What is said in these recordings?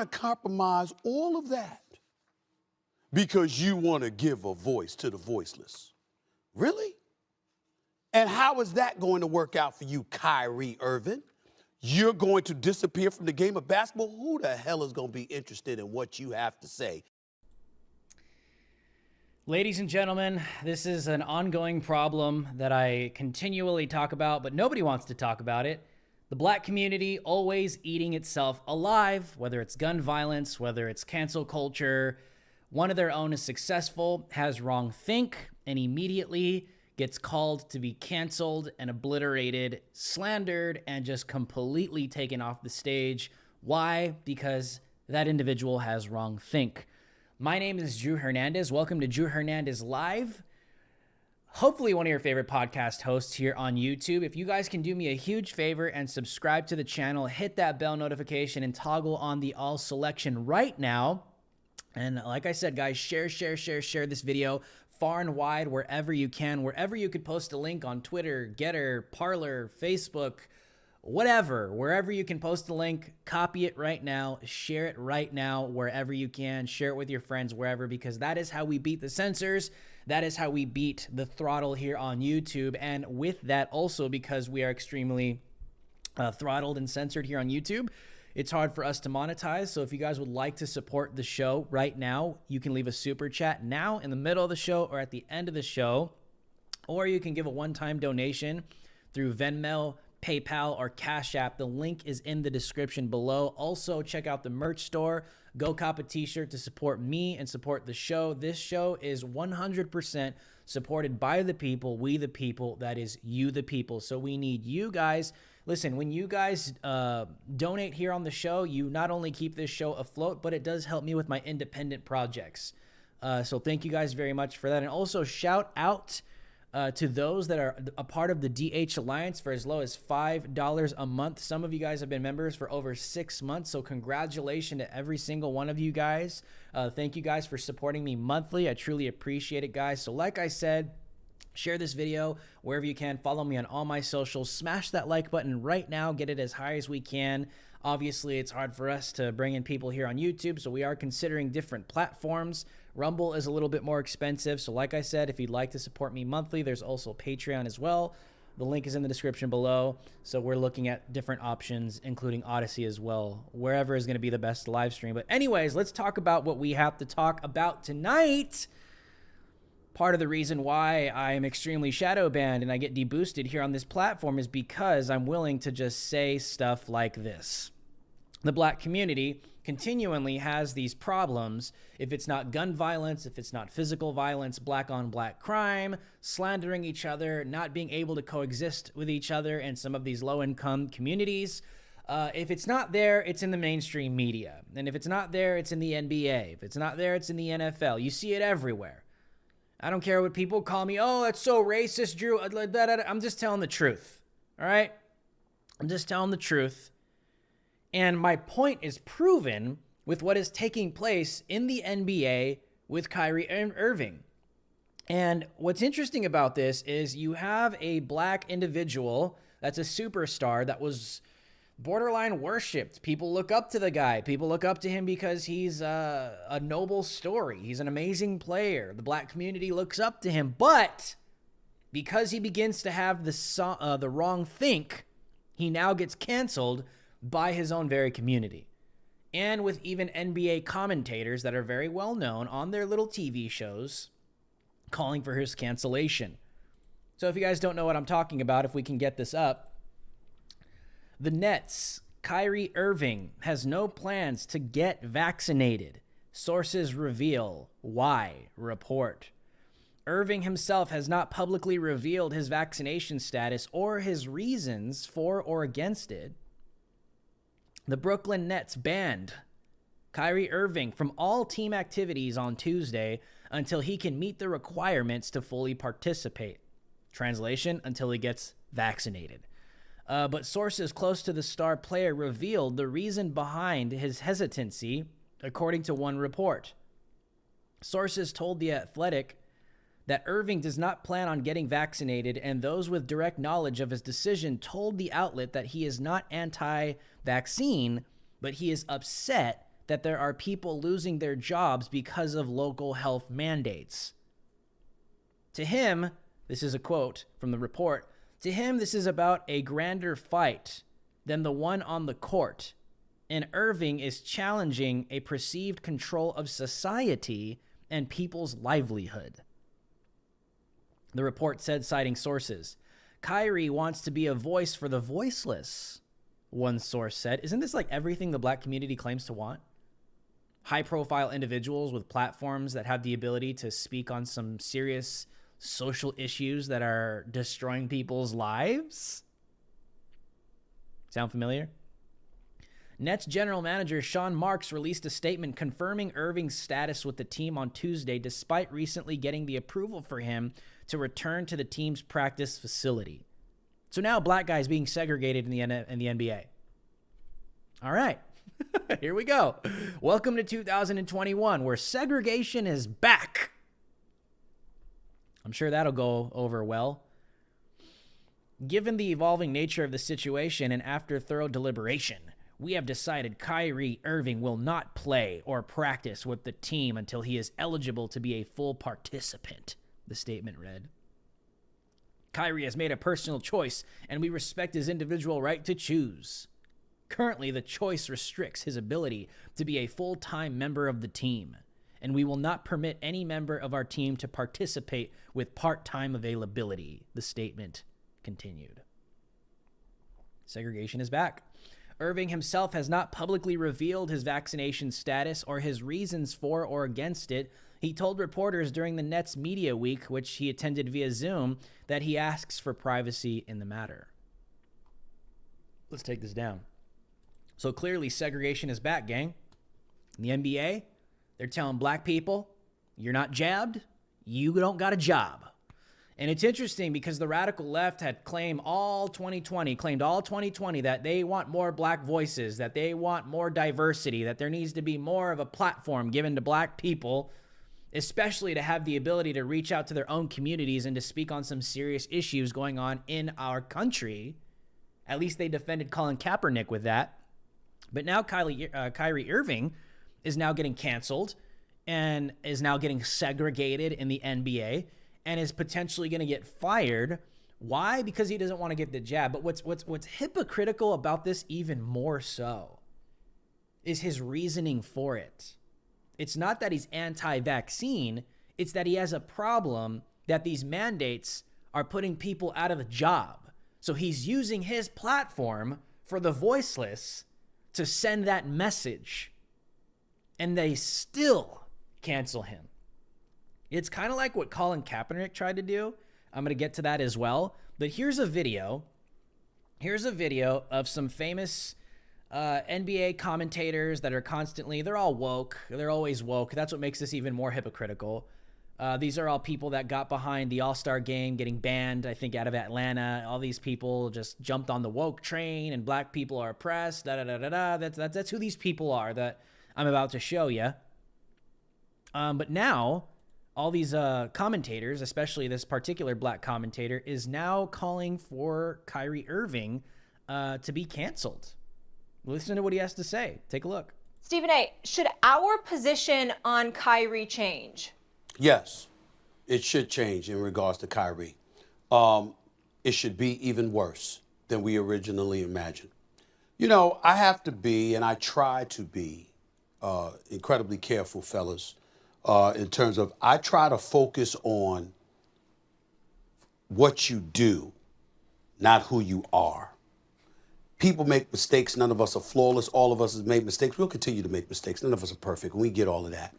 to compromise all of that because you want to give a voice to the voiceless. Really? And how is that going to work out for you, Kyrie Irving? You're going to disappear from the game of basketball? Who the hell is going to be interested in what you have to say? Ladies and gentlemen, this is an ongoing problem that I continually talk about, but nobody wants to talk about it. The black community always eating itself alive, whether it's gun violence, whether it's cancel culture. One of their own is successful, has wrong think, and immediately gets called to be canceled and obliterated, slandered, and just completely taken off the stage. Why? Because that individual has wrong think. My name is Drew Hernandez. Welcome to Drew Hernandez Live. Hopefully one of your favorite podcast hosts here on YouTube. If you guys can do me a huge favor and subscribe to the channel, hit that bell notification and toggle on the all selection right now. And like I said, guys, share this video far and wide, wherever you can, wherever you could post a link on Twitter, Getter, Parler, Facebook, whatever, wherever you can post a link, copy it right now, share it right now, wherever you can, share it with your friends, wherever, because that is how we beat the censors. That is how we beat the throttle here on YouTube. And with that also, because we are extremely throttled and censored here on YouTube, it's hard for us to monetize. So if you guys would like to support the show right now, you can leave a super chat now in the middle of the show or at the end of the show, or you can give a one-time donation through Venmo, PayPal, or Cash App. The link is in the description below. Also, check out the merch store. Go cop a t-shirt to support me and support the show. This show is 100% supported by the people, we the people, that is you the people. So we need you guys. Listen, when you guys donate here on the show, you not only keep this show afloat, but it does help me with my independent projects. So thank you guys very much for that. And also shout out to those that are a part of the DH Alliance for as low as $5 a month. Some of you guys have been members for over 6 months, so congratulations to every single one of you guys. Thank you guys for supporting me monthly. I truly appreciate it, guys. So like I said, share this video wherever you can. Follow me on all my socials. Smash that like button right now. Get it as high as we can. Obviously, it's hard for us to bring in people here on YouTube, so we are considering different platforms. Rumble is a little bit more expensive. So like I said, if you'd like to support me monthly, there's also Patreon as well. The link is in the description below. So we're looking at different options, including Odyssey as well, wherever is going to be the best live stream. But anyways, let's talk about what we have to talk about tonight. Part of the reason why I am extremely shadow banned and I get deboosted here on this platform is because I'm willing to just say stuff like this. The black community continually has these problems. If it's not gun violence, if it's not physical violence, black on black crime, slandering each other, not being able to coexist with each other in some of these low-income communities. If it's not there, it's in the mainstream media. And if it's not there, it's in the NBA. If it's not there, it's in the NFL. You see it everywhere. I don't care what people call me. Oh, that's so racist, Drew. I'm just telling the truth. All right? I'm just telling the truth. And my point is proven with what is taking place in the NBA with Kyrie Irving. And what's interesting about this is you have a black individual that's a superstar that was borderline worshipped. People look up to the guy. People look up to him because he's a noble story. He's an amazing player. The black community looks up to him. But because he begins to have the wrong think, he now gets canceled by his own very community. And with even NBA commentators that are very well known on their little TV shows calling for his cancellation. So if you guys don't know what I'm talking about, if we can get this up, the Nets, Kyrie Irving has no plans to get vaccinated. Sources reveal why. Report. Irving himself has not publicly revealed his vaccination status or his reasons for or against it. The Brooklyn Nets banned Kyrie Irving from all team activities on Tuesday until he can meet the requirements to fully participate. Translation, until he gets vaccinated. But sources close to the star player revealed the reason behind his hesitancy, according to one report. Sources told The Athletic that Irving does not plan on getting vaccinated, and those with direct knowledge of his decision told the outlet that he is not anti-vaccine, but he is upset that there are people losing their jobs because of local health mandates. To him, this is a quote from the report, to him, this is about a grander fight than the one on the court, and Irving is challenging a perceived control of society and people's livelihood. The report said, citing sources, Kyrie wants to be a voice for the voiceless, one source said. Isn't this like everything the black community claims to want? High-profile individuals with platforms that have the ability to speak on some serious social issues that are destroying people's lives? Sound familiar? Nets general manager Sean Marks released a statement confirming Irving's status with the team on Tuesday, despite recently getting the approval for him to return to the team's practice facility. So now black guys being segregated in the NBA. All right, here we go. Welcome to 2021, where segregation is back. I'm sure that'll go over well. Given the evolving nature of the situation and after thorough deliberation, we have decided Kyrie Irving will not play or practice with the team until he is eligible to be a full participant, the statement read. Kyrie has made a personal choice, and we respect his individual right to choose. Currently, the choice restricts his ability to be a full-time member of the team, and we will not permit any member of our team to participate with part-time availability, the statement continued. Segregation is back. Irving himself has not publicly revealed his vaccination status or his reasons for or against it. He told reporters during the Nets Media Week, which he attended via Zoom, that he asks for privacy in the matter. Let's take this down. So clearly segregation is back, gang. In the NBA, they're telling black people, you're not jabbed, you don't got a job. And it's interesting because the radical left had claimed all 2020 that they want more black voices, that they want more diversity, that there needs to be more of a platform given to black people, especially to have the ability to reach out to their own communities and to speak on some serious issues going on in our country. At least they defended Colin Kaepernick with that. But now Kyrie Irving is now getting canceled and is now getting segregated in the NBA and is potentially going to get fired. Why? Because he doesn't want to get the jab. But what's hypocritical about this even more so is his reasoning for it. It's not that he's anti-vaccine. It's that he has a problem that these mandates are putting people out of a job. So he's using his platform for the voiceless to send that message. And they still cancel him. It's kind of like what Colin Kaepernick tried to do. I'm going to get to that as well. But here's a video. Here's a video of some famous NBA commentators that are constantly, they're all woke. They're always woke. That's what makes this even more hypocritical. These are all people that got behind the All-Star game getting banned, I think, out of Atlanta. All these people just jumped on the woke train and black people are oppressed. That's who these people are that I'm about to show you. But now all these commentators, especially this particular black commentator, is now calling for Kyrie Irving to be canceled. Listen to what he has to say. Take a look. Stephen A., should our position on Kyrie change? Yes, it should change in regards to Kyrie. It should be even worse than we originally imagined. You know, I have to be, and I try to be, incredibly careful, fellas, in terms of I try to focus on what you do, not who you are. People make mistakes. None of us are flawless. All of us have made mistakes. We'll continue to make mistakes. None of us are perfect. We get all of that.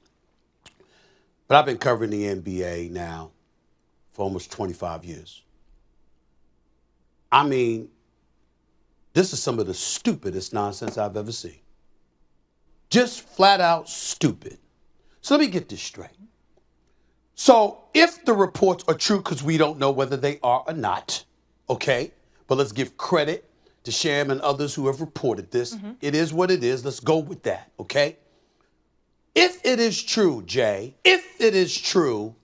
But I've been covering the NBA now for almost 25 years. I mean, this is some of the stupidest nonsense I've ever seen. Just flat out stupid. So let me get this straight. So if the reports are true, because we don't know whether they are or not, okay, but let's give credit to Sham and others who have reported this. Mm-hmm. It is what it is. Let's go with that, okay? If it is true, Jay, if it is true,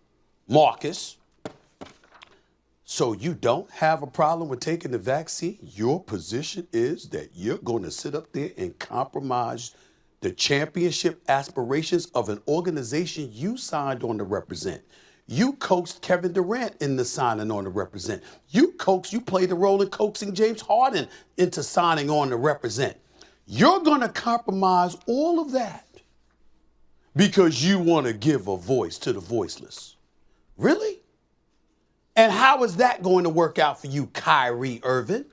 Marcus, so you don't have a problem with taking the vaccine, your position is that you're going to sit up there and compromise the championship aspirations of an organization you signed on to represent. You coaxed Kevin Durant into signing on to represent. You played the role in coaxing James Harden into signing on to represent. You're going to compromise all of that because you want to give a voice to the voiceless. Really? And how is that going to work out for you, Kyrie Irving?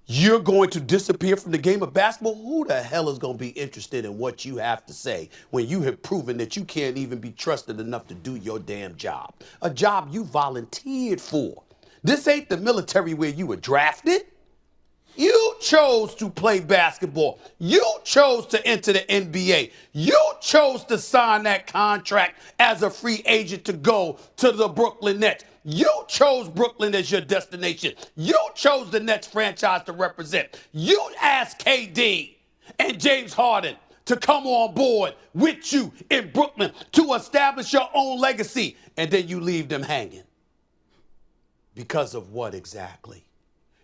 You're going to disappear from the game of basketball? Who the hell is going to be interested in what you have to say when you have proven that you can't even be trusted enough to do your damn job? A job you volunteered for. This ain't the military where you were drafted. You chose to play basketball. You chose to enter the NBA. You chose to sign that contract as a free agent to go to the Brooklyn Nets. You chose Brooklyn as your destination. You chose the Nets franchise to represent. You asked KD and James Harden to come on board with you in Brooklyn to establish your own legacy. And then you leave them hanging. Because of what exactly?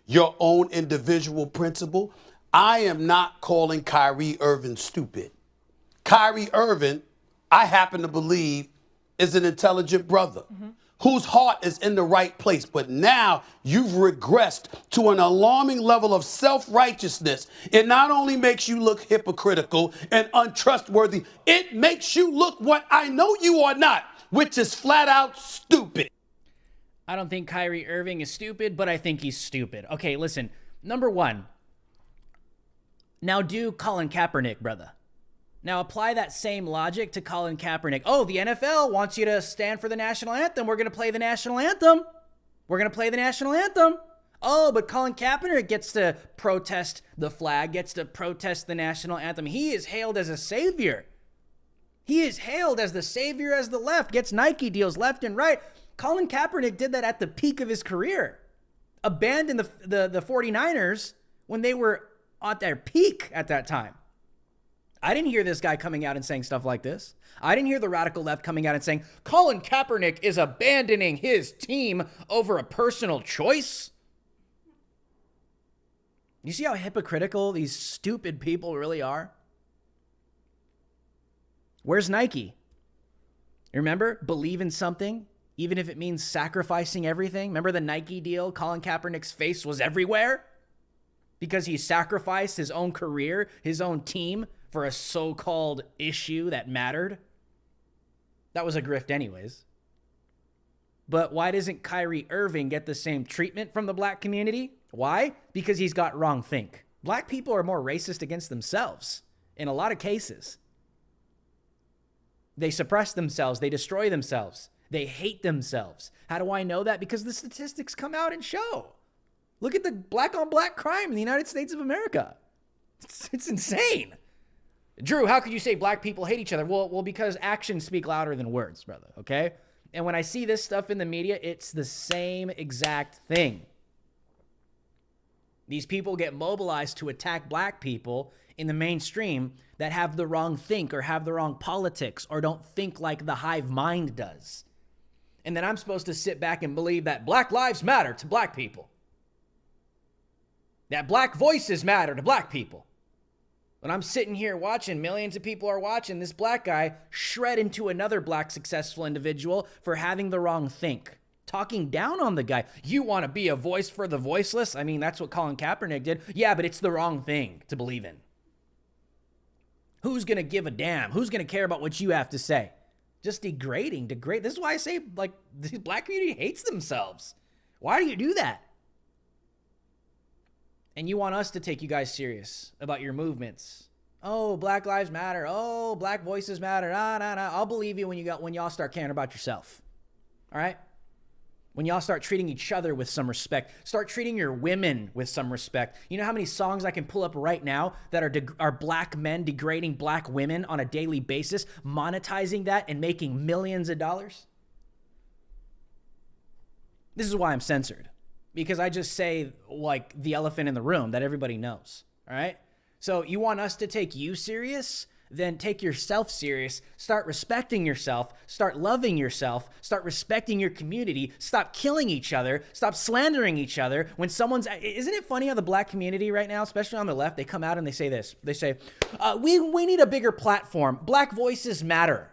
Your own individual principle? I am not calling Kyrie Irving stupid. Kyrie Irving, I happen to believe, is an intelligent brother whose heart is in the right place. But now you've regressed to an alarming level of self-righteousness. It not only makes you look hypocritical and untrustworthy, it makes you look what I know you are not, which is flat out stupid. I don't think Kyrie Irving is stupid, but I think he's stupid. Okay, listen. Number one, now do Colin Kaepernick, brother. Now apply that same logic to Colin Kaepernick. Oh, the NFL wants you to stand for the national anthem. We're going to play the national anthem. We're going to play the national anthem. Oh, but Colin Kaepernick gets to protest the flag, gets to protest the national anthem. He is hailed as a savior. He is hailed as the savior as the left, gets Nike deals left and right. Colin Kaepernick did that at the peak of his career. Abandoned the 49ers when they were at their peak at that time. I didn't hear this guy coming out and saying stuff like this. I didn't hear the radical left coming out and saying, Colin Kaepernick is abandoning his team over a personal choice. You see how hypocritical these stupid people really are? Where's Nike? Remember, believe in something, even if it means sacrificing everything. Remember the Nike deal? Colin Kaepernick's face was everywhere because he sacrificed his own career, his own team for a so-called issue that mattered. That was a grift anyways. But why doesn't Kyrie Irving get the same treatment from the black community? Why? Because he's got wrong think. Black people are more racist against themselves in a lot of cases. They suppress themselves. They destroy themselves. They hate themselves. How do I know that? Because the statistics come out and show. Look at the black on black crime in the United States of America. It's insane. Drew, how could you say black people hate each other? Well, because actions speak louder than words, brother, okay? And when I see this stuff in the media, it's the same exact thing. These people get mobilized to attack black people in the mainstream that have the wrong think or have the wrong politics or don't think like the hive mind does. And then I'm supposed to sit back and believe that black lives matter to black people. That black voices matter to black people. When I'm sitting here watching, millions of people are watching this black guy shred into another black successful individual for having the wrong think. Talking down on the guy. You want to be a voice for the voiceless? I mean, that's what Colin Kaepernick did. Yeah, but it's the wrong thing to believe in. Who's going to give a damn? Who's going to care about what you have to say? Just degrading. This is why I say, like, the black community hates themselves. Why do you do that? And you want us to take you guys serious about your movements. Oh, Black Lives Matter. Oh, Black Voices Matter. Nah. I'll believe you when y'all start caring about yourself. All right? When y'all start treating each other with some respect. Start treating your women with some respect. You know how many songs I can pull up right now that are black men degrading black women on a daily basis, monetizing that and making millions of dollars? This is why I'm censored. Because I just say, like, the elephant in the room that everybody knows, all right? So you want us to take you serious then take yourself serious, start respecting yourself, start loving yourself, start respecting your community, stop killing each other, stop slandering each other. When someone's, isn't it funny how the black community right now, especially on the left, they come out and they say this. They say, we need a bigger platform. Black voices matter.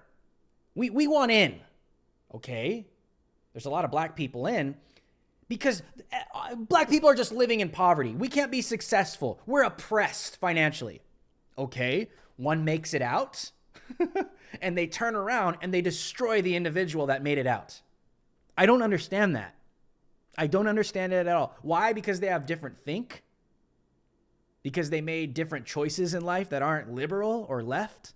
We want in. Okay. There's a lot of black people in because black people are just living in poverty. We can't be successful. We're oppressed financially. Okay. One makes it out and they turn around and they destroy the individual that made it out. I don't understand that. I don't understand it at all. Why? Because they have different think? Because they made different choices in life that aren't liberal or left?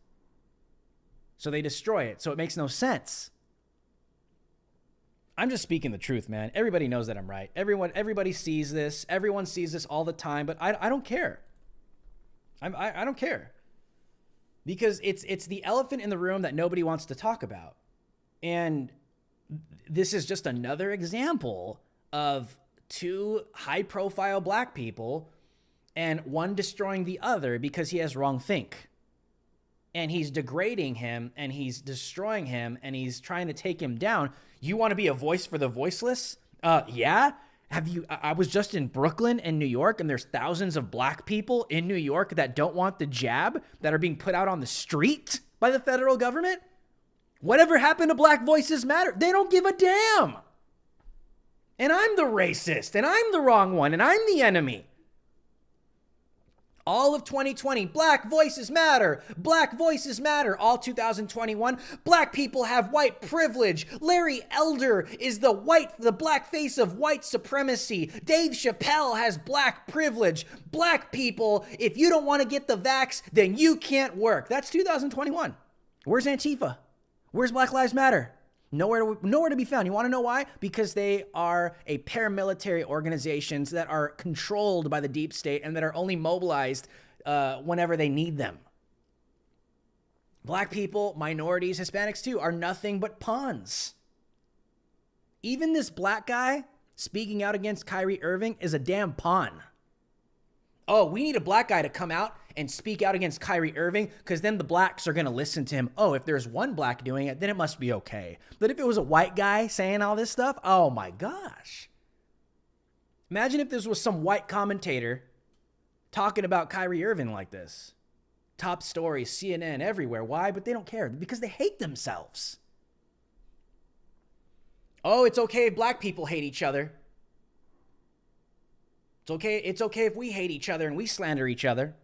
So they destroy it. So it makes no sense. I'm just speaking the truth, man. Everybody knows that I'm right. Everybody sees this. Everyone sees this all the time, but I don't care. I don't care. Because it's the elephant in the room that nobody wants to talk about. And this is just another example of two high-profile black people and one destroying the other because he has wrong think. And he's degrading him and he's destroying him and he's trying to take him down. You want to be a voice for the voiceless? Yeah. I was just in Brooklyn and New York, and there's thousands of black people in New York that don't want the jab, that are being put out on the street by the federal government. Whatever happened to Black Voices Matter? They don't give a damn. And I'm the racist, and I'm the wrong one, and I'm the enemy. All of 2020, Black Voices Matter. Black Voices Matter. All 2021, black people have white privilege. Larry Elder is the black face of white supremacy. Dave Chappelle has black privilege. Black people, if you don't want to get the vax, then you can't work. That's 2021. Where's Antifa? Where's Black Lives Matter? Nowhere to be found. You want to know why? Because they are a paramilitary organizations that are controlled by the deep state and that are only mobilized whenever they need them. Black people, minorities, Hispanics too, are nothing but pawns. Even this black guy speaking out against Kyrie Irving is a damn pawn. Oh, we need a black guy to come out and speak out against Kyrie Irving because then the blacks are going to listen to him. Oh, if there's one black doing it, then it must be okay. But if it was a white guy saying all this stuff, oh my gosh. Imagine if this was some white commentator talking about Kyrie Irving like this. Top stories, CNN, everywhere. Why? But they don't care because they hate themselves. Oh, it's okay if black people hate each other. It's okay if we hate each other and we slander each other.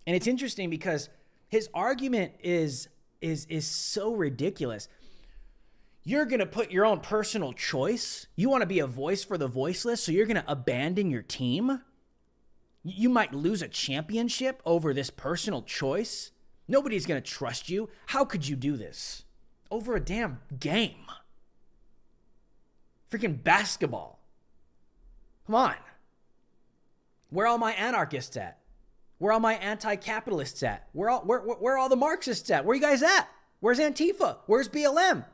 And it's interesting because his argument is so ridiculous. You're going to put your own personal choice. You want to be a voice for the voiceless, so you're going to abandon your team. You might lose a championship over this personal choice. Nobody's going to trust you. How could you do this? Over a damn game. Freaking basketball. Come on. Where are all my anarchists at? Where are all my anti-capitalists at? Where are all the Marxists at? Where are you guys at? Where's Antifa? Where's BLM?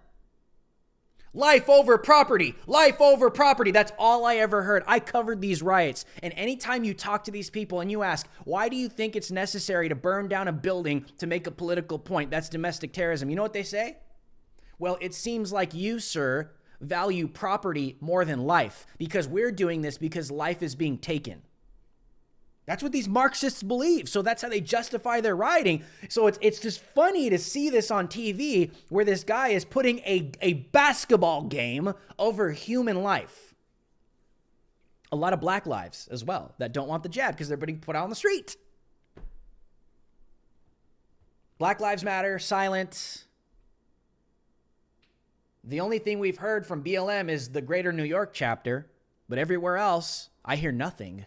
Life over property. Life over property. That's all I ever heard. I covered these riots. And anytime you talk to these people and you ask, why do you think it's necessary to burn down a building to make a political point? That's domestic terrorism. You know what they say? Well, it seems like you, sir, value property more than life because we're doing this because life is being taken. That's what these Marxists believe. So that's how they justify their rioting. So it's just funny to see this on TV where this guy is putting a basketball game over human life. A lot of black lives as well that don't want the jab because they're being put out on the street. Black Lives Matter, silent. The only thing we've heard from BLM is the Greater New York chapter, but everywhere else, I hear nothing.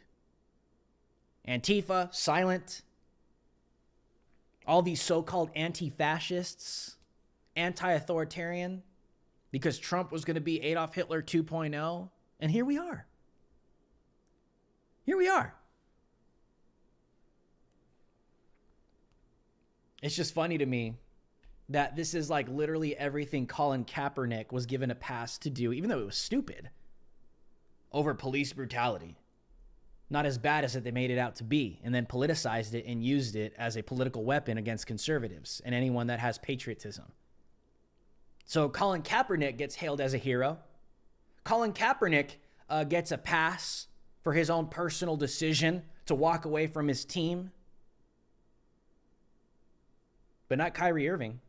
Antifa, silent. All these so-called anti-fascists, anti-authoritarian, because Trump was going to be Adolf Hitler 2.0. And here we are. Here we are. It's just funny to me that this is like literally everything Colin Kaepernick was given a pass to do, even though it was stupid, over police brutality. Not as bad as they made it out to be, and then politicized it and used it as a political weapon against conservatives and anyone that has patriotism. So Colin Kaepernick gets hailed as a hero. Colin Kaepernick gets a pass for his own personal decision to walk away from his team. But not Kyrie Irving.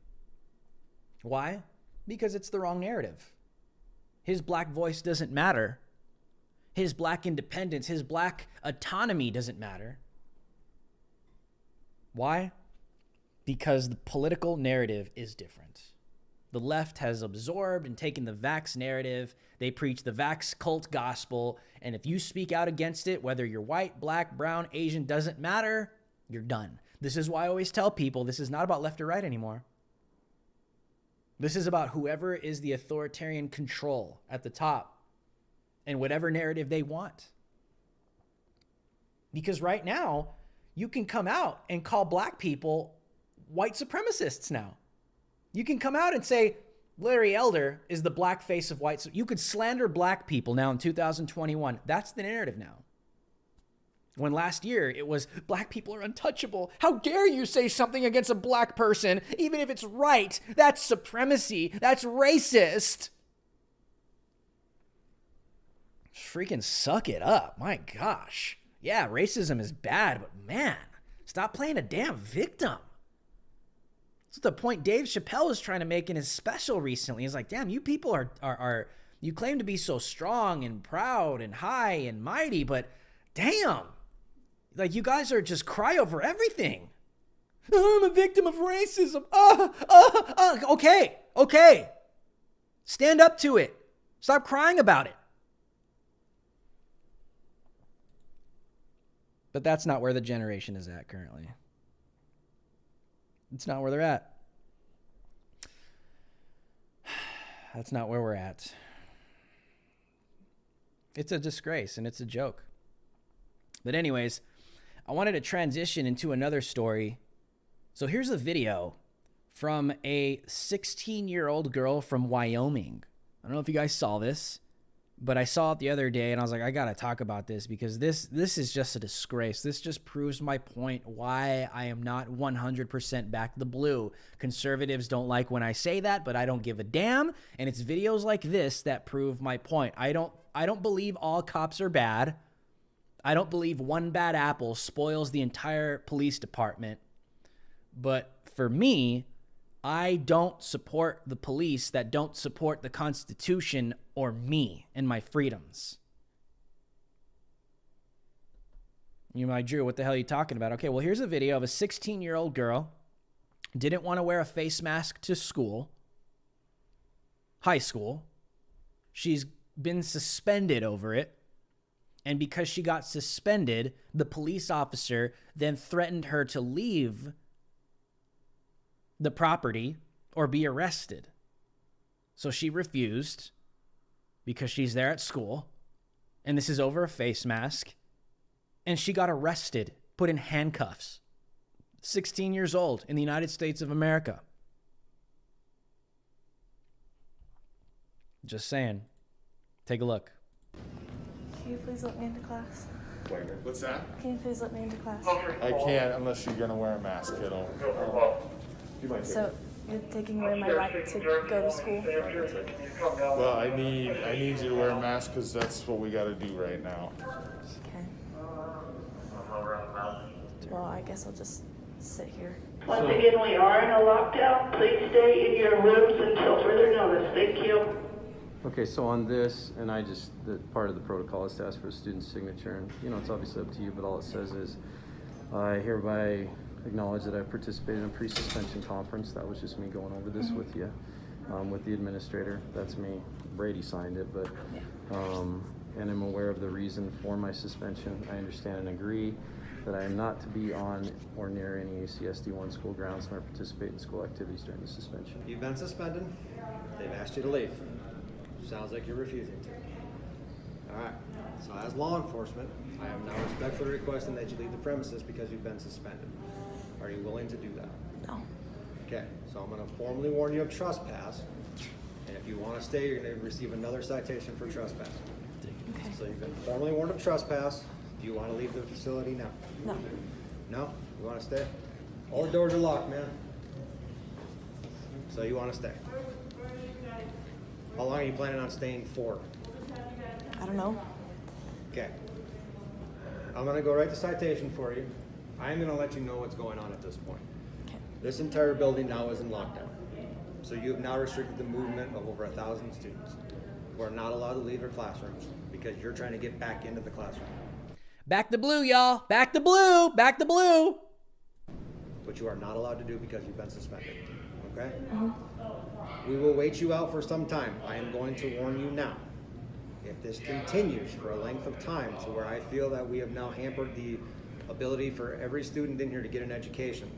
Why? Because it's the wrong narrative. His black voice doesn't matter. His black independence, his black autonomy doesn't matter. Why? Because the political narrative is different. The left has absorbed and taken the vax narrative. They preach the vax cult gospel. And if you speak out against it, whether you're white, black, brown, Asian, doesn't matter, you're done. This is why I always tell people this is not about left or right anymore. This is about whoever is the authoritarian control at the top and whatever narrative they want. Because right now, you can come out and call black people white supremacists now. You can come out and say, Larry Elder is the black face of white. You could slander black people now in 2021. That's the narrative now. When last year it was black people are untouchable. How dare you say something against a black person, even if it's right? That's supremacy. That's racist. Freaking suck it up. My gosh. Yeah, racism is bad, but man, stop playing a damn victim. That's the point Dave Chappelle was trying to make in his special recently. He's like, damn, you people are you claim to be so strong and proud and high and mighty, but damn, like you guys are just cry over everything. Oh, I'm a victim of racism. Okay. Stand up to it. Stop crying about it. But that's not where the generation is at currently. It's not where they're at. That's not where we're at. It's a disgrace and it's a joke. But anyways, I wanted to transition into another story. So here's a video from a 16-year-old girl from Wyoming. I don't know if you guys saw this, but I saw it the other day and I was like, I got to talk about this because this is just a disgrace. This just proves my point why I am not 100% back the blue. Conservatives don't like when I say that, but I don't give a damn. And it's videos like this that prove my point. I don't believe all cops are bad. I don't believe one bad apple spoils the entire police department. But for me, I don't support the police that don't support the Constitution or me and my freedoms. You're like, Drew, what the hell are you talking about? Okay, well, here's a video of a 16-year-old girl. Didn't want to wear a face mask to school. High school. She's been suspended over it. And because she got suspended, the police officer then threatened her to leave the property or be arrested. So she refused because she's there at school. And this is over a face mask. And she got arrested, put in handcuffs. 16 years old in the United States of America. Just saying. Take a look. Can you please let me into class? What's that? Can you please let me into class? I can't unless you're gonna wear a mask, kiddo. So you're taking away my right to go to school? Well, I need you to wear a mask because that's what we gotta do right now. Okay. Well, I guess I'll just sit here. Once again, we are in a lockdown. Please stay in your rooms until further notice. Thank you. Okay, so on this, and part of the protocol is to ask for a student's signature, and it's obviously up to you, but all it says is, I hereby acknowledge that I participated in a pre-suspension conference. That was just me going over this with you, with the administrator. That's me. Brady signed it, but, and I'm aware of the reason for my suspension. I understand and agree that I am not to be on or near any ACSD1 school grounds nor participate in school activities during the suspension. You've been suspended. They've asked you to leave. Sounds like you're refusing to. All right. So as law enforcement, I am now respectfully requesting that you leave the premises because you've been suspended. Are you willing to do that? No. Okay. So I'm going to formally warn you of trespass. And if you want to stay, you're going to receive another citation for trespass. Okay. So you've been formally warned of trespass. Do you want to leave the facility now? No. No? You want to stay? All the doors are locked, man. So you want to stay? How long are you planning on staying for? I don't know. Okay. I'm going to go write the citation for you. I'm going to let you know what's going on at this point. Okay. This entire building now is in lockdown. So you have now restricted the movement of over 1,000 students who are not allowed to leave their classrooms because you're trying to get back into the classroom. Back the blue, y'all. Back the blue. Back the blue. Which you are not allowed to do because you've been suspended. Okay? We will wait you out for some time. I am going to warn you now. If this continues for a length of time to where I feel that we have now hampered the ability for every student in here to get an education,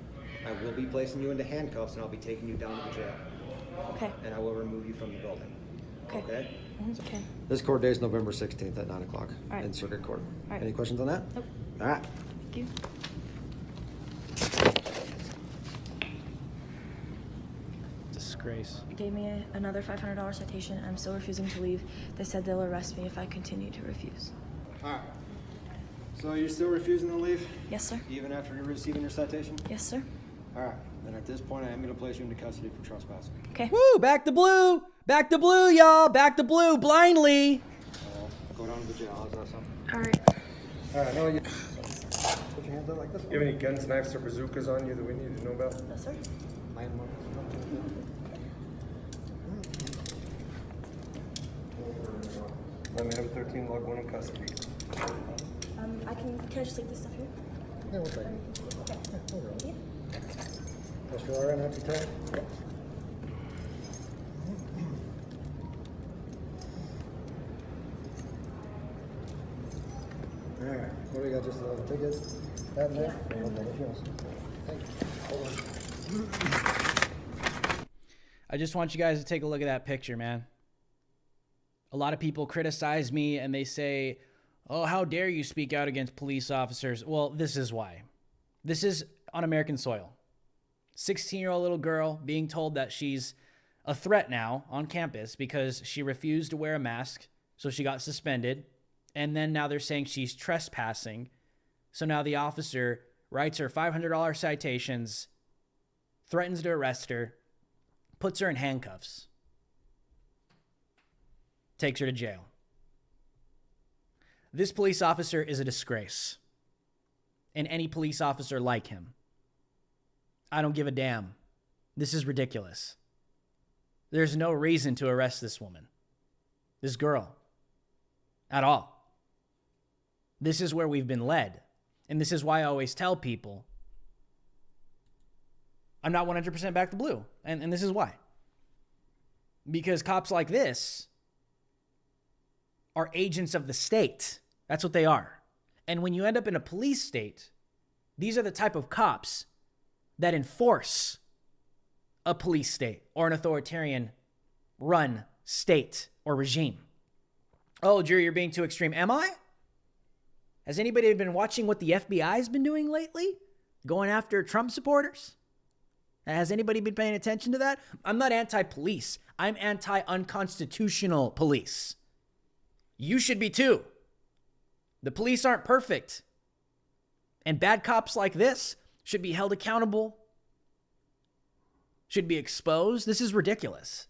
I will be placing you into handcuffs and I'll be taking you down to the jail. Okay. And I will remove you from the building. Okay. Okay? Okay. This court day is November 16th at 9 o'clock All right. in circuit court. All right. Any questions on that? Nope. All right. Thank you. Disgrace. They gave me another $500 citation. I'm still refusing to leave. They said they'll arrest me if I continue to refuse. All right. So you're still refusing to leave? Yes, sir. Even after you're receiving your citation? Yes, sir. All right. Then at this point, I am going to place you into custody for trespassing. Okay. Woo, back the blue. Back the blue, y'all. Back the blue blindly. Go down to the jail. How's that sound? All right. All right. Now you put your hands up like this. You have any guns, knives, or bazookas on you that we need to know about? No, sir. I may have 13 log 1 in custody. Can I just leave this stuff here? Yeah, we'll take it. Yeah. That's all right, not too tight? All right. What do we got? Just a little ticket? That in there? Yeah. Anything else? Thank you. Hold on. I just want you guys to take a look at that picture, man. A lot of people criticize me and they say, oh, how dare you speak out against police officers? Well, this is why. This is on American soil. 16-year-old little girl being told that she's a threat now on campus because she refused to wear a mask, so she got suspended. And then now they're saying she's trespassing. So now the officer writes her $500 citations, threatens to arrest her, puts her in handcuffs, takes her to jail. This police officer is a disgrace. And any police officer like him. I don't give a damn. This is ridiculous. There's no reason to arrest this woman, this girl, at all. This is where we've been led. And this is why I always tell people, I'm not 100% back to blue. And this is why. Because cops like this are agents of the state. That's what they are. And when you end up in a police state, these are the type of cops that enforce a police state or an authoritarian run state or regime. Oh, Drew, you're being too extreme. Am I? Has anybody been watching what the FBI has been doing lately? Going after Trump supporters? Has anybody been paying attention to that? I'm not anti-police. I'm anti-unconstitutional police. You should be too. The police aren't perfect. And bad cops like this should be held accountable, should be exposed. This is ridiculous.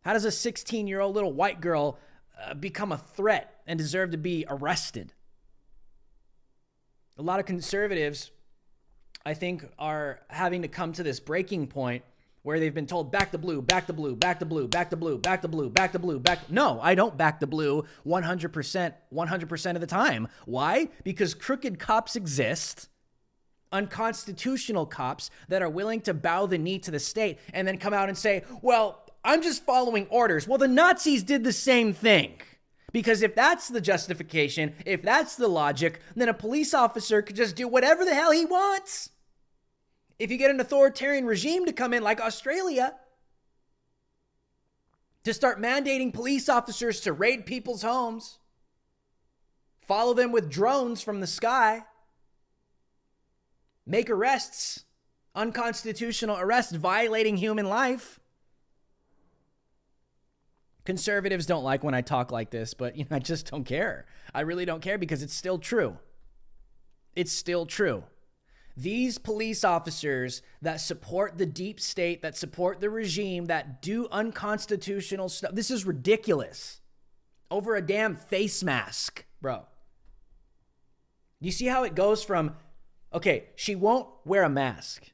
How does a 16-year-old little white girl become a threat and deserve to be arrested? A lot of conservatives, I think, are having to come to this breaking point where they've been told, back the blue, back the blue, back the blue, back the blue, back the blue, back the blue, back. No, I don't back the blue 100% of the time. Why? Because crooked cops exist, unconstitutional cops that are willing to bow the knee to the state and then come out and say, well, I'm just following orders. Well, the Nazis did the same thing. Because if that's the justification, if that's the logic, then a police officer could just do whatever the hell he wants. If you get an authoritarian regime to come in like Australia, to start mandating police officers to raid people's homes, follow them with drones from the sky, make arrests, unconstitutional arrests, violating human life, Conservatives don't like when I talk like this, but I just don't care. I really don't care because it's still true. It's still true. These police officers that support the deep state, that support the regime, that do unconstitutional stuff, this is ridiculous. Over a damn face mask, bro. You see how it goes from, okay, she won't wear a mask.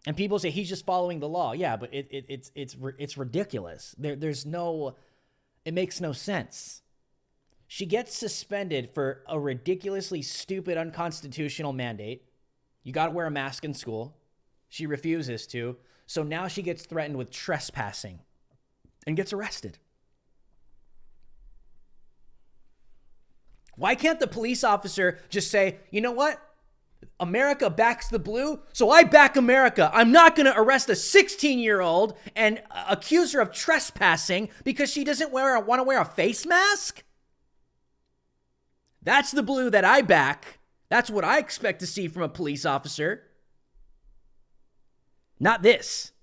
And people say he's just following the law. Yeah, but it's ridiculous. It makes no sense. She gets suspended for a ridiculously stupid unconstitutional mandate. You got to wear a mask in school. She refuses to. So now she gets threatened with trespassing and gets arrested. Why can't the police officer just say, you know what? America backs the blue, so I back America. I'm not going to arrest a 16-year-old and accuse her of trespassing because she doesn't want to wear a face mask? That's the blue that I back. That's what I expect to see from a police officer. Not this.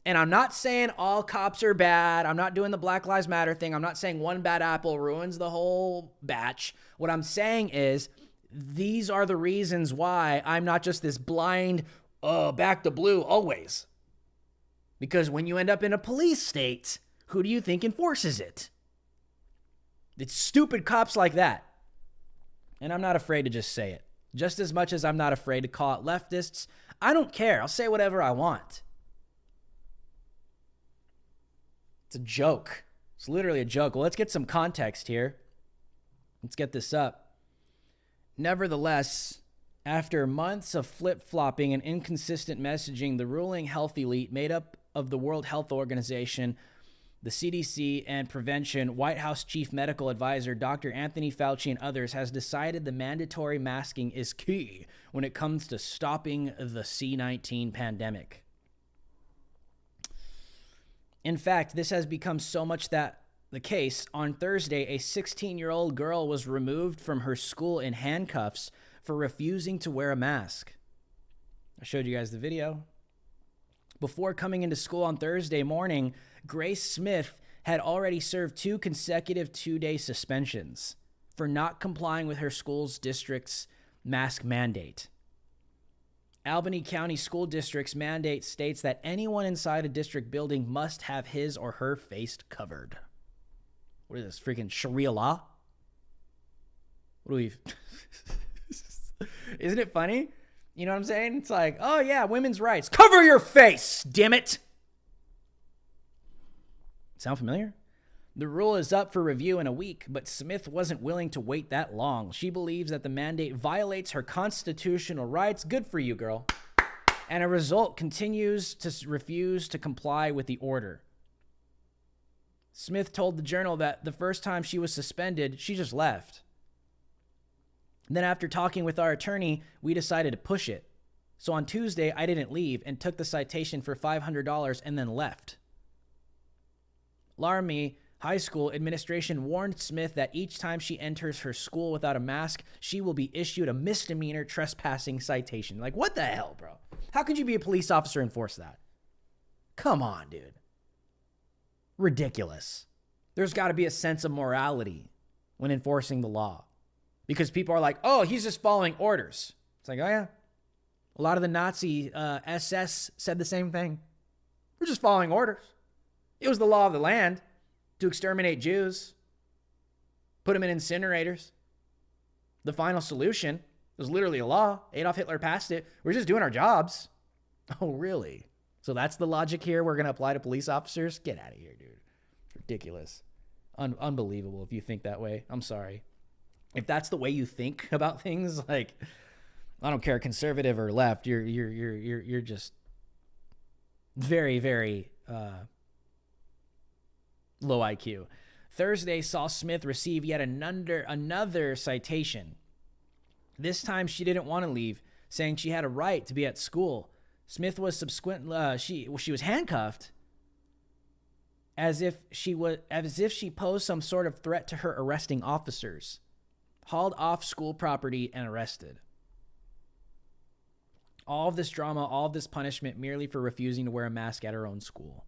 And I'm not saying all cops are bad. I'm not doing the Black Lives Matter thing. I'm not saying one bad apple ruins the whole batch. What I'm saying is these are the reasons why I'm not just this blind, back the blue always. Because when you end up in a police state, who do you think enforces it? It's stupid cops like that. And I'm not afraid to just say it. Just as much as I'm not afraid to call it leftists, I don't care. I'll say whatever I want. It's a joke. It's literally a joke. Well, let's get some context here. Let's get this up. Nevertheless, after months of flip-flopping and inconsistent messaging, the ruling health elite made up of the World Health Organization, the CDC, and prevention, White House Chief Medical Advisor Dr. Anthony Fauci and others has decided the mandatory masking is key when it comes to stopping the C-19 pandemic. In fact, this has become so much that the case, on Thursday, a 16-year-old girl was removed from her school in handcuffs for refusing to wear a mask. I showed you guys the video. Before coming into school on Thursday morning, Grace Smith had already served 2 consecutive 2-day suspensions for not complying with her school's district's mask mandate. Albany County School District's mandate states that anyone inside a district building must have his or her face covered. What is this, freaking Sharia law? What do we... Isn't it funny? You know what I'm saying? It's like, oh yeah, women's rights. Cover your face, damn it! Sound familiar? The rule is up for review in a week, but Smith wasn't willing to wait that long. She believes that the mandate violates her constitutional rights. Good for you, girl. And a result continues to refuse to comply with the order. Smith told the Journal that the first time she was suspended, she just left. Then after talking with our attorney, we decided to push it. So on Tuesday, I didn't leave and took the citation for $500 and then left. Laramie High School administration warned Smith that each time she enters her school without a mask, she will be issued a misdemeanor trespassing citation. Like, what the hell, bro? How could you be a police officer and enforce that? Come on, dude. Ridiculous. There's got to be a sense of morality when enforcing the law. Because people are like, oh, he's just following orders. It's like, oh yeah. A lot of the Nazi SS said the same thing. We're just following orders. It was the law of the land to exterminate Jews, put them in incinerators. The final solution was literally a law. Adolf Hitler passed it. We're just doing our jobs. Oh, really? So that's the logic here we're going to apply to police officers? Get out of here, dude. It's ridiculous. Unbelievable if you think that way. I'm sorry. If that's the way you think about things, like, I don't care, conservative or left, you're just very, very low IQ. Thursday saw Smith receive yet another citation. This time she didn't want to leave, saying she had a right to be at school. Smith was she was handcuffed as if she posed some sort of threat to her arresting officers. Hauled off school property and arrested. All of this drama, all of this punishment merely for refusing to wear a mask at her own school.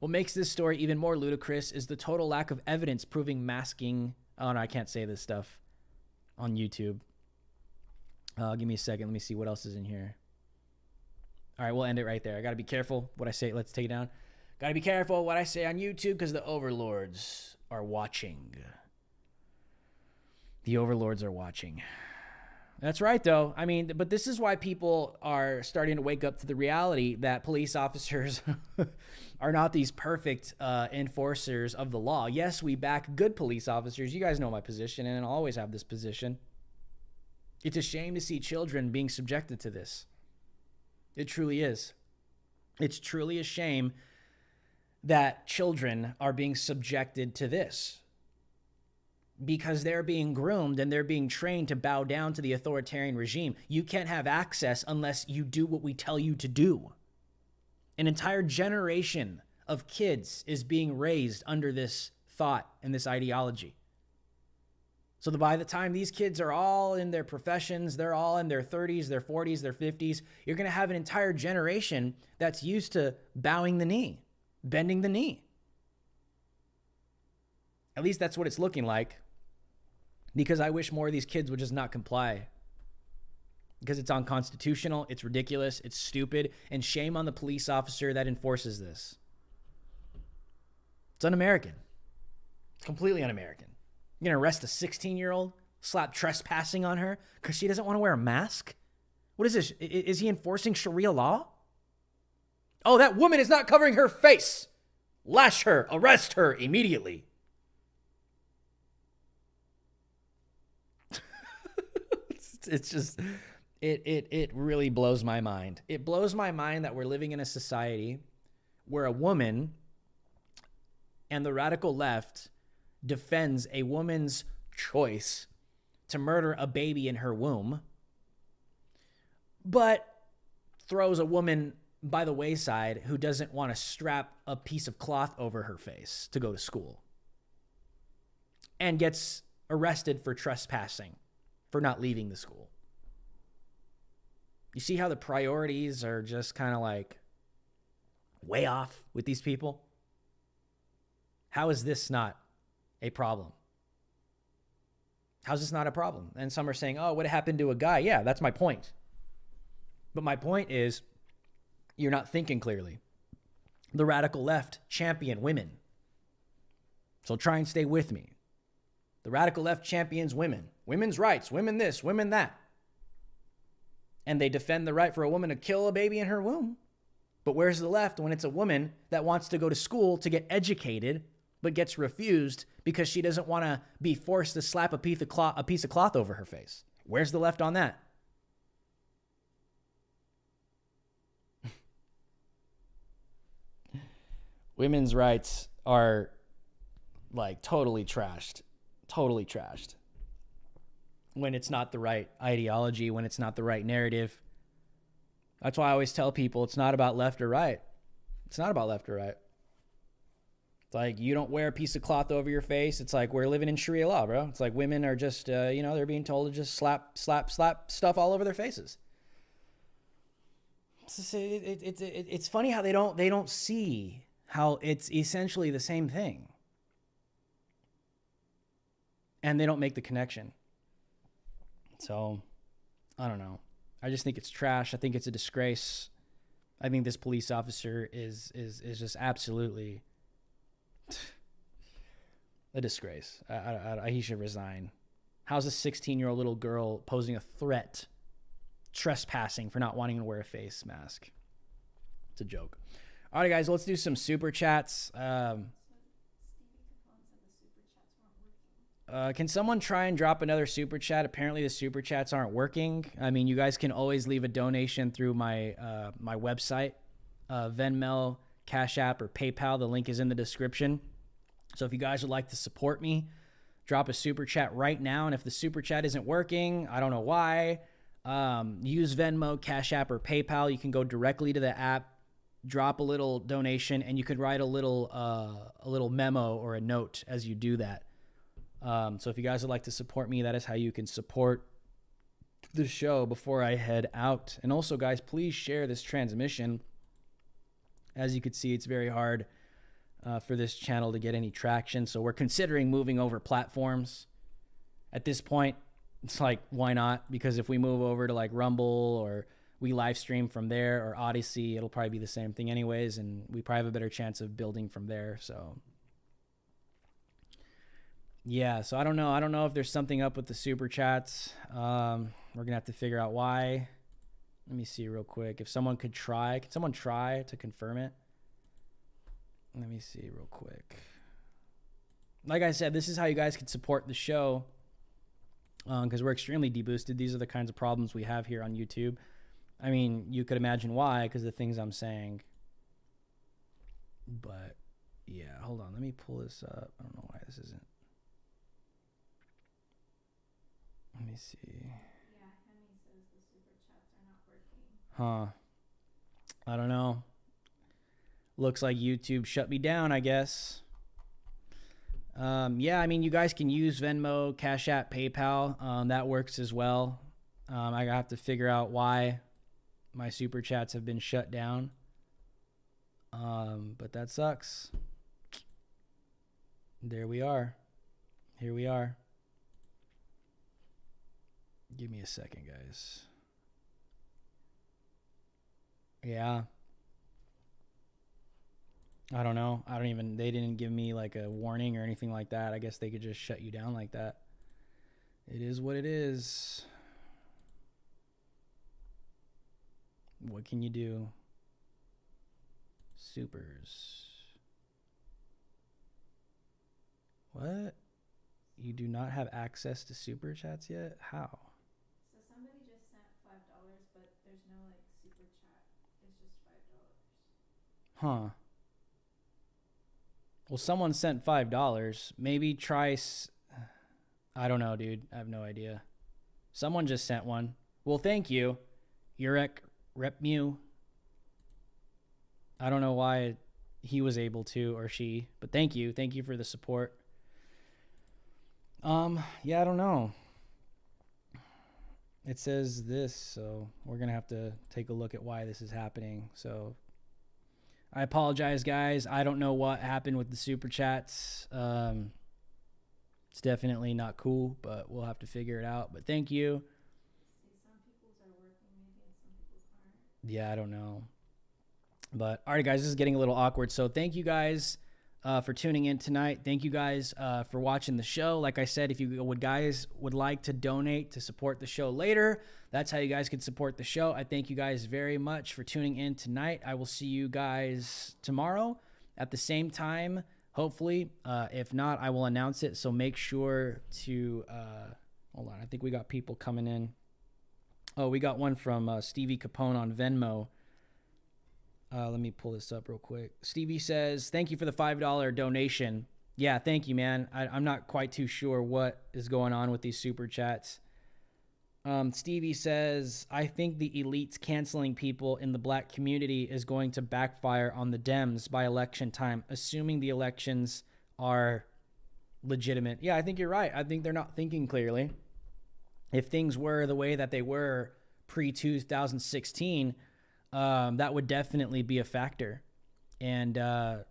What makes this story even more ludicrous is the total lack of evidence proving masking. Oh, no, I can't say this stuff on YouTube. Give me a second. Let me see what else is in here. All right, we'll end it right there. I got to be careful what I say. Let's take it down. Got to be careful what I say on YouTube because the overlords are watching. The overlords are watching. That's right, though. I mean, but this is why people are starting to wake up to the reality that police officers are not these perfect enforcers of the law. Yes, we back good police officers. You guys know my position, and I'll always have this position. It's a shame to see children being subjected to this. It truly is. It's truly a shame that children are being subjected to this, because they're being groomed and they're being trained to bow down to the authoritarian regime. You can't have access unless you do what we tell you to do. An entire generation of kids is being raised under this thought and this ideology. So by the time these kids are all in their professions, they're all in their 30s, their 40s, their 50s, you're going to have an entire generation that's used to bowing the knee, bending the knee. At least that's what it's looking like. Because I wish more of these kids would just not comply. Because it's unconstitutional, it's ridiculous, it's stupid, and shame on the police officer that enforces this. It's un-American. It's completely un-American. You're going to arrest a 16-year-old, slap trespassing on her because she doesn't want to wear a mask? What is this? Is he enforcing Sharia law? Oh, that woman is not covering her face. Lash her, arrest her immediately. It's just, it really blows my mind. It blows my mind that we're living in a society where a woman and the radical left defends a woman's choice to murder a baby in her womb, but throws a woman by the wayside who doesn't want to strap a piece of cloth over her face to go to school and gets arrested for trespassing, for not leaving the school. You see how the priorities are just kind of like way off with these people? How is this not a problem? How's this not a problem? And some are saying, oh, what happened to a guy? Yeah, that's my point. But my point is, you're not thinking clearly. The radical left champion women. So try and stay with me. The radical left champions women. Women's rights, women this, women that. And they defend the right for a woman to kill a baby in her womb. But where's the left when it's a woman that wants to go to school to get educated, but gets refused because she doesn't want to be forced to slap a piece of cloth over her face? Where's the left on that? Women's rights are like totally trashed. Totally trashed. When it's not the right ideology, when it's not the right narrative. That's why I always tell people it's not about left or right. It's not about left or right. It's like you don't wear a piece of cloth over your face. It's like we're living in Sharia law, bro. It's like women are just, they're being told to just slap stuff all over their faces. It's funny how they don't see how it's essentially the same thing. And they don't make the connection. So, I don't know. I just think it's trash. I think it's a disgrace. I think this police officer is just absolutely a disgrace. He should resign. How's a 16-year-old little girl posing a threat, trespassing for not wanting to wear a face mask? It's a joke. All right, guys, let's do some super chats. Can someone try and drop another super chat? Apparently the super chats aren't working. I mean, you guys can always leave a donation through my my website, Venmo, Cash App, or PayPal. The link is in the description. So if you guys would like to support me, drop a super chat right now. And if the super chat isn't working, I don't know why, use Venmo, Cash App, or PayPal. You can go directly to the app, drop a little donation, and you could write a little memo or a note as you do that. So if you guys would like to support me, that is how you can support the show before I head out. And also, guys, please share this transmission. As you can see, it's very hard for this channel to get any traction. So we're considering moving over platforms. At this point, it's like, why not? Because if we move over to like Rumble or we live stream from there or Odyssey, it'll probably be the same thing anyways, and we probably have a better chance of building from there. So yeah, so I don't know if there's something up with the super chats. We're gonna have to figure out why. Let me see real quick. If someone could someone try to confirm it? Let me see real quick. Like I said, this is how you guys can support the show, because we're extremely deboosted. These are the kinds of problems we have here on YouTube. I mean, you could imagine why, because of the things I'm saying. But yeah, hold on. Let me pull this up. I don't know why this isn't. Let me see. Yeah, Hemi says the super chats are not working. Huh. I don't know. Looks like YouTube shut me down, I guess. Yeah, I mean, you guys can use Venmo, Cash App, PayPal. That works as well. I have to figure out why my super chats have been shut down. But that sucks. There we are. Here we are. Give me a second, guys. Yeah. I don't know. They didn't give me like a warning or anything like that. I guess they could just shut you down like that. It is what it is. What can you do? Supers. What? You do not have access to super chats yet? How? So somebody just sent $5, but there's no like super chat. It's just $5. Huh. Well, someone sent $5. Maybe try... I don't know, dude. I have no idea. Someone just sent one. Well, thank you, Urek Repmu. I don't know why he was able to, or she, but thank you. Thank you for the support. Yeah, I don't know. It says this, so we're going to have to take a look at why this is happening. So I apologize, guys. I don't know what happened with the super chats. It's definitely not cool, but we'll have to figure it out. But thank you. Some people's are working maybe and some people's aren't. Yeah, I don't know. But all right, guys, this is getting a little awkward. So thank you guys for tuning in tonight. Thank you guys for watching the show. Like I said, if you would like to donate to support the show later, that's how you guys can support the show. I thank you guys very much for tuning in tonight. I will see you guys tomorrow at the same time, hopefully. If not, I will announce it. So make sure to hold on. I think we got people coming in. Oh, we got one from Stevie Capone on Venmo. Let me pull this up real quick. Stevie says, thank you for the $5 donation. Yeah, thank you, man. I'm not quite too sure what is going on with these super chats. Stevie says, I think the elites canceling people in the black community is going to backfire on the Dems by election time, assuming the elections are legitimate. Yeah, I think you're right. I think they're not thinking clearly. If things were the way that they were pre-2016, that would definitely be a factor. And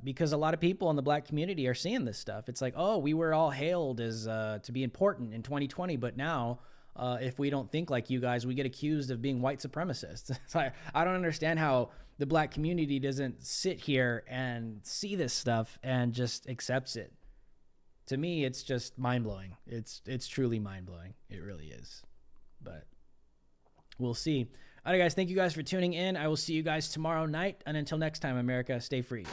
because a lot of people in the black community are seeing this stuff. It's like, oh, we were all hailed as to be important in 2020, but now if we don't think like you guys, we get accused of being white supremacists. So I don't understand how the black community doesn't sit here and see this stuff and just accepts it. To me, it's just mind-blowing. It's truly mind-blowing. It really is. But we'll see. All right, guys, thank you guys for tuning in. I will see you guys tomorrow night. And until next time, America, stay free.